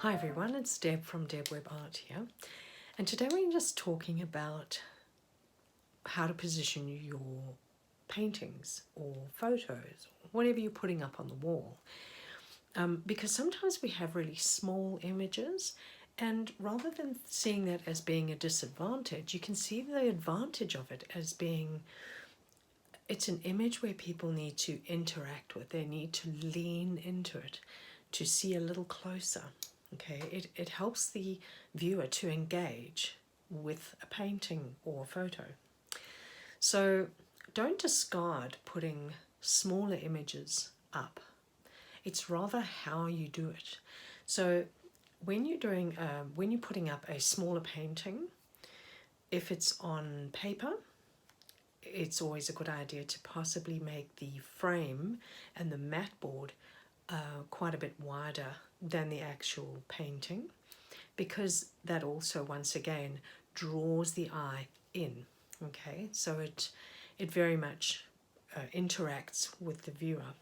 Hi everyone, it's Deb from Deb Web Art here, and today we're just talking about how to position your paintings or photos, or whatever you're putting up on the wall. Because sometimes we have really small images, and rather than seeing that as being a disadvantage, you can see the advantage of it as being it's an image where people need to interact with, they need to lean into it to see a little closer. Okay, it helps the viewer to engage with a painting or a photo. So don't discard putting smaller images up. It's rather how you do it. So when you're putting up a smaller painting, if it's on paper, it's always a good idea to possibly make the frame and the mat board quite a bit wider than the actual painting, because that also once again draws the eye in. Okay, so it very much interacts with the viewer.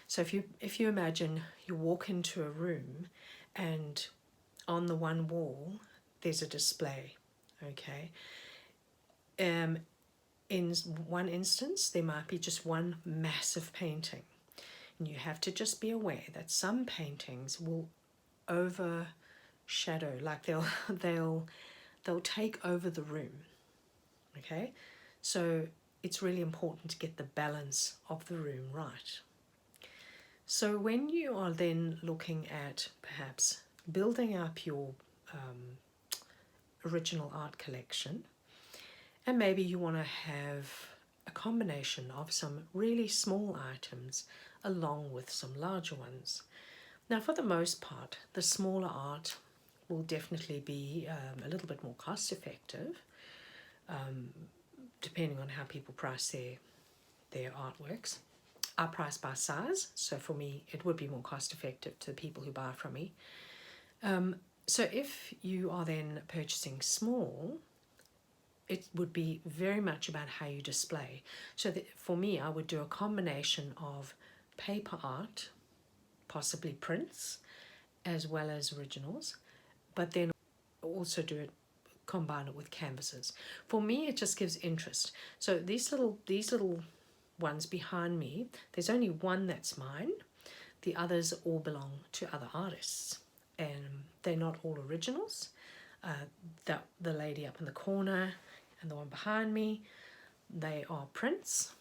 So if you imagine you walk into a room and on the one wall there's a display, okay, in one instance there might be just one massive painting, and you have to just be aware that some paintings will overshadow, like they'll take over the room. Okay, so it's really important to get the balance of the room right. So when you are then looking at perhaps building up your original art collection, and maybe you want to have a combination of some really small items along with some larger ones. Now, for the most part, the smaller art will definitely be a little bit more cost effective, depending on how people price their artworks. I price by size, so for me it would be more cost effective to the people who buy from me. So if you are then purchasing small, it would be very much about how you display. So that for me, I would do a combination of paper art, possibly prints, as well as originals, but then also combine it with canvases. For me, it just gives interest. So these little ones behind me, there's only one that's mine. The others all belong to other artists, and they're not all originals. The lady up in the corner and the one behind me, they are prints,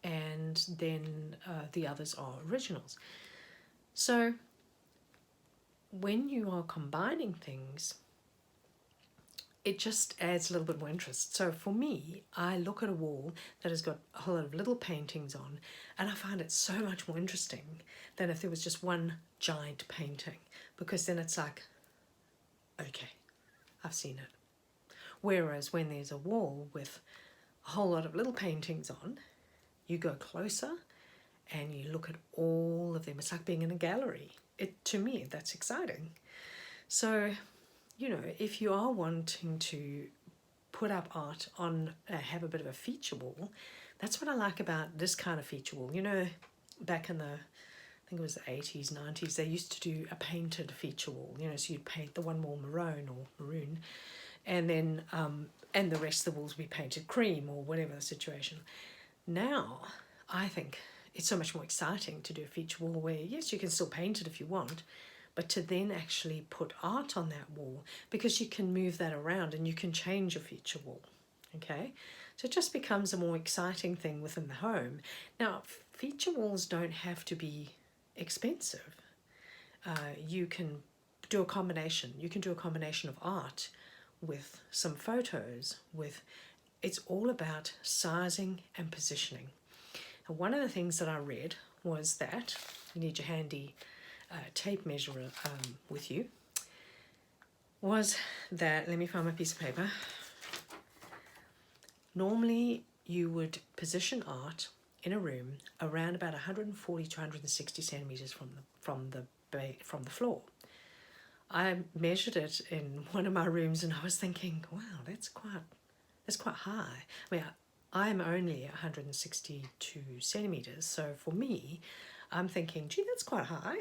and then the others are originals. So when you are combining things, it just adds a little bit more interest. So for me, I look at a wall that has got a whole lot of little paintings on, and I find it so much more interesting than if there was just one giant painting, because then it's like, okay, I've seen it. Whereas when there's a wall with a whole lot of little paintings on, you go closer and you look at all of them. It's like being in a gallery. To me, that's exciting. So, if you are wanting to put up art on, have a bit of a feature wall, that's what I like about this kind of feature wall. Back in I think it was the 80s, 90s, they used to do a painted feature wall, so you'd paint the one wall maroon, and then and the rest of the walls would be painted cream or whatever the situation. Now, I think it's so much more exciting to do a feature wall where, yes, you can still paint it if you want, but to then actually put art on that wall, because you can move that around and you can change your feature wall. Okay, so it just becomes a more exciting thing within the home. Now, feature walls don't have to be expensive. You can do a combination. You can do a combination of art with some photos. It's all about sizing and positioning. And one of the things that I read was that you need your handy tape measure with you, was that, let me find my piece of paper. Normally you would position art in a room around about 140 to 160 centimeters from the floor. I measured it in one of my rooms and I was thinking, wow, that's quite high. I mean, I'm only 162 centimeters, so for me, I'm thinking, gee, that's quite high.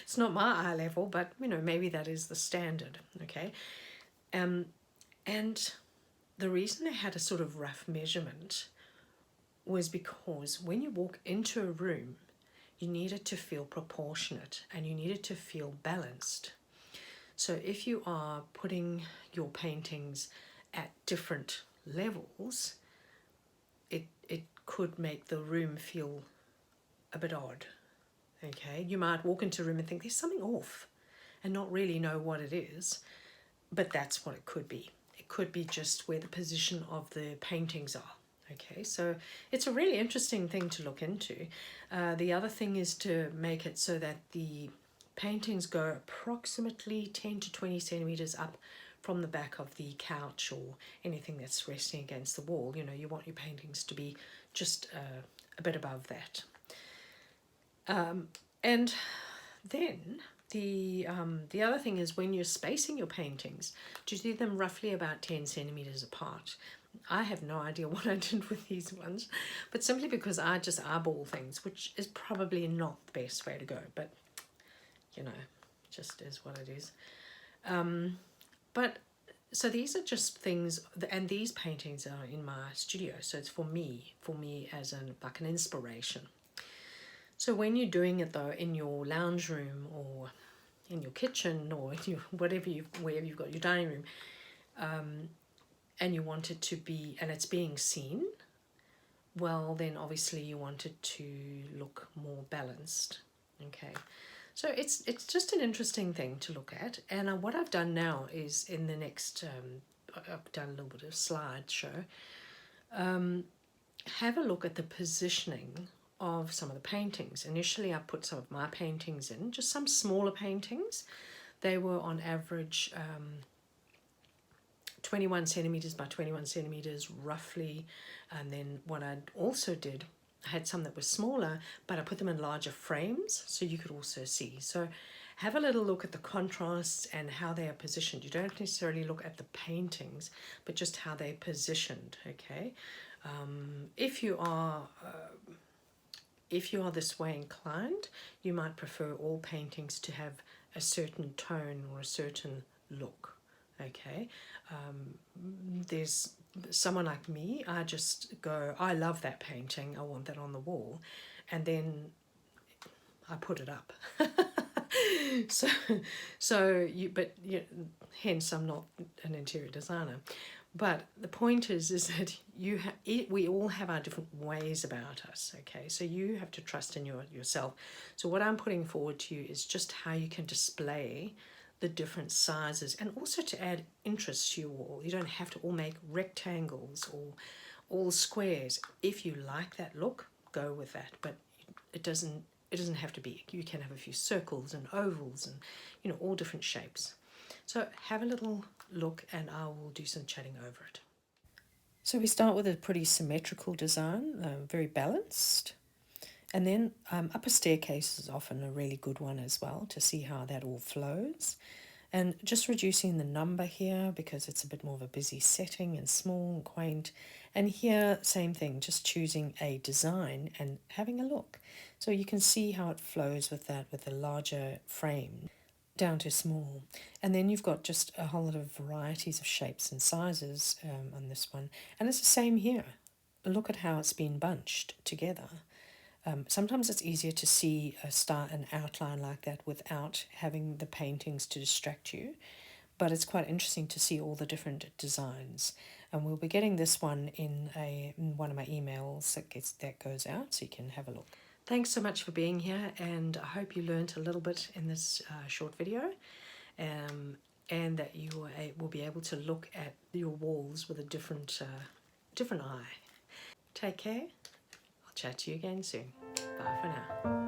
It's not my eye level, but maybe that is the standard. Okay. And the reason they had a sort of rough measurement was because when you walk into a room, you need it to feel proportionate and you need it to feel balanced. So if you are putting your paintings at different levels, it could make the room feel a bit odd. Okay, you might walk into a room and think there's something off and not really know what it is, but that's what it could be. It could be just where the position of the paintings are. Okay, so it's a really interesting thing to look into. The other thing is to make it so that the paintings go approximately 10 to 20 centimeters up from the back of the couch or anything that's resting against the wall. You want your paintings to be just a bit above that. And then the other thing is when you're spacing your paintings, to do them roughly about 10 centimeters apart. I have no idea what I did with these ones, but simply because I just eyeball things, which is probably not the best way to go, but just is what it is. But so these are just things, and these paintings are in my studio, so it's for me as like an inspiration. So when you're doing it though in your lounge room or in your kitchen or in your wherever you've got your dining room, and you want it to be, and it's being seen, well then obviously you want it to look more balanced. Okay, so it's just an interesting thing to look at. And what I've done now is in the next I've done a little bit of slideshow. Have a look at the positioning of some of the paintings. Initially I put some of my paintings in, just some smaller paintings. They were on average 21 centimeters by 21 centimeters roughly. And then what I also did, I had some that were smaller, but I put them in larger frames so you could also see. So have a little look at the contrasts and how they are positioned. You don't necessarily look at the paintings, but just how they're positioned. Okay, if you are this way inclined, you might prefer all paintings to have a certain tone or a certain look. Okay, there's someone like me, I just go, I love that painting, I want that on the wall, and then I put it up. Hence I'm not an interior designer. But the point is that we all have our different ways about us, okay? So you have to trust in yourself. So what I'm putting forward to you is just how you can display the different sizes, and also to add interest to your wall. You don't have to all make rectangles or all squares. If you like that look, go with that, but it doesn't have to be. You can have a few circles and ovals and all different shapes. So have a little look and I will do some chatting over it. So we start with a pretty symmetrical design, very balanced. And then upper staircase is often a really good one as well, to see how that all flows. And just reducing the number here because it's a bit more of a busy setting and small and quaint. And here, same thing, just choosing a design and having a look. So you can see how it flows with that, with a larger frame down to small. And then you've got just a whole lot of varieties of shapes and sizes on this one. And it's the same here. Look at how it's been bunched together. Sometimes it's easier to see an outline like that without having the paintings to distract you, but it's quite interesting to see all the different designs. And we'll be getting this one in one of my emails that goes out, so you can have a look. Thanks so much for being here, and I hope you learned a little bit in this short video, and that you will be able to look at your walls with a different eye. Take care. I'll chat to you again soon. Bye for now.